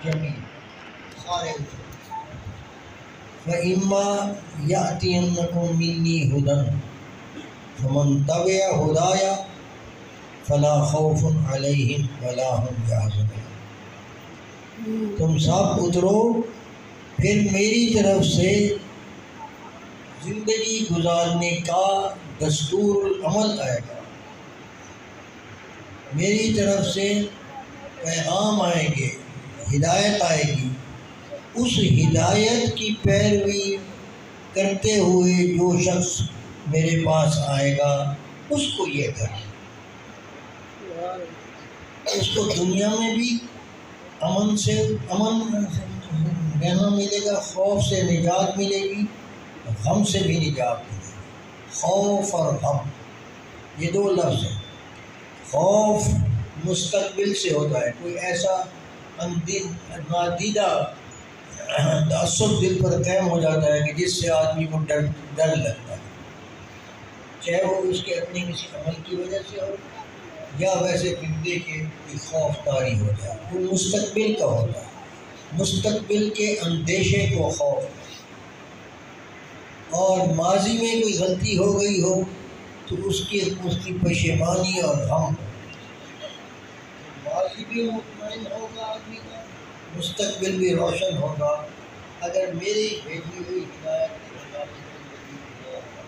جمیل سارے فَإِمَّا يَأْتِيَنَّكُم مِّنِّي هُدًى فَمَن تَبِعَ هُدَايَ فَلَا خَوْفٌ عَلَيْهِمْ وَلَا هُمْ يَحْزَنُونَ۔ تم سب اترو، پھر میری طرف سے زندگی گزارنے کا دستور العمل آئے گا، میری طرف سے پیغام آئیں گے، ہدایت آئے گی، اس ہدایت کی پیروی کرتے ہوئے جو شخص میرے پاس آئے گا اس کو یہ کرے، اس کو دنیا میں بھی امن رہنا ملے گا، خوف سے نجات ملے گی، غم سے بھی نجات ملے گی۔ خوف اور غم یہ دو لفظ ہیں۔ خوف مستقبل سے ہوتا ہے، کوئی ایسا نادیدہ تعصب دل پر قائم ہو جاتا ہے کہ جس سے آدمی کو ڈر لگتا ہے، چاہے وہ اس کے اپنے کسی عمل کی وجہ سے ہو یا ویسے بندے کے خوف طاری ہو جائے، وہ مستقبل کا ہوتا ہے، مستقبل کے اندیشے کو خوف ہے۔ اور ماضی میں کوئی غلطی ہو گئی ہو تو اس کی پشیمانی اور غم، ماضی بھی مطمئن ہوگا آدمی کا، مستقبل بھی روشن ہوگا اگر میری بھیجی ہوئی ہدایت کے مطابق زندگی گزارتا۔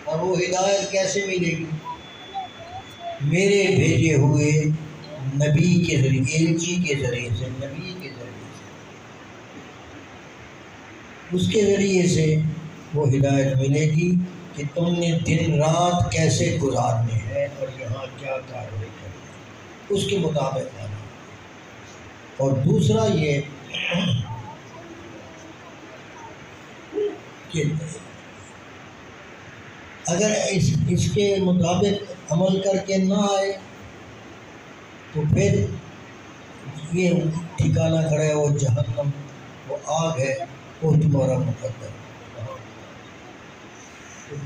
اور وہ ہدایت کیسے ملے گی؟ میرے بھیجے ہوئے نبی کے ذریعے، ایلچی کے ذریعے سے، نبی کے ذریعے سے، اس کے ذریعے سے وہ ہدایت ملے گی کہ تم نے دن رات کیسے گزارنے ہیں اور یہاں کیا کارروائی کرنی ہے، اس کے مطابق آنا۔ اور دوسرا یہ کہ اگر اس کے مطابق عمل کر کے نہ آئے تو پھر یہ ٹھکانہ کھڑا ہے، وہ جہنم، وہ آگ ہے، وہ تمہارا مقدر۔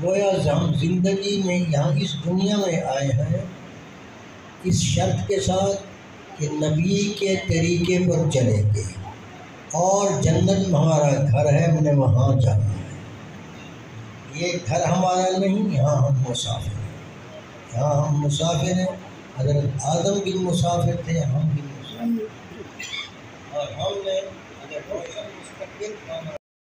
گویا ہم زندگی میں یہاں اس دنیا میں آئے ہیں اس شرط کے ساتھ کہ نبی کے طریقے پر چلیں گے، اور جنت ہمارا گھر ہے، ہم نے وہاں جانا ہے۔ یہ گھر ہمارا نہیں، یہاں ہم مسافر ہیں، یہاں ہم مسافر ہیں۔ حضرت آدم بھی مسافر تھے، ہم بھی مسافر ہیں، اور ہم نے اگر روشن مستقبل پانا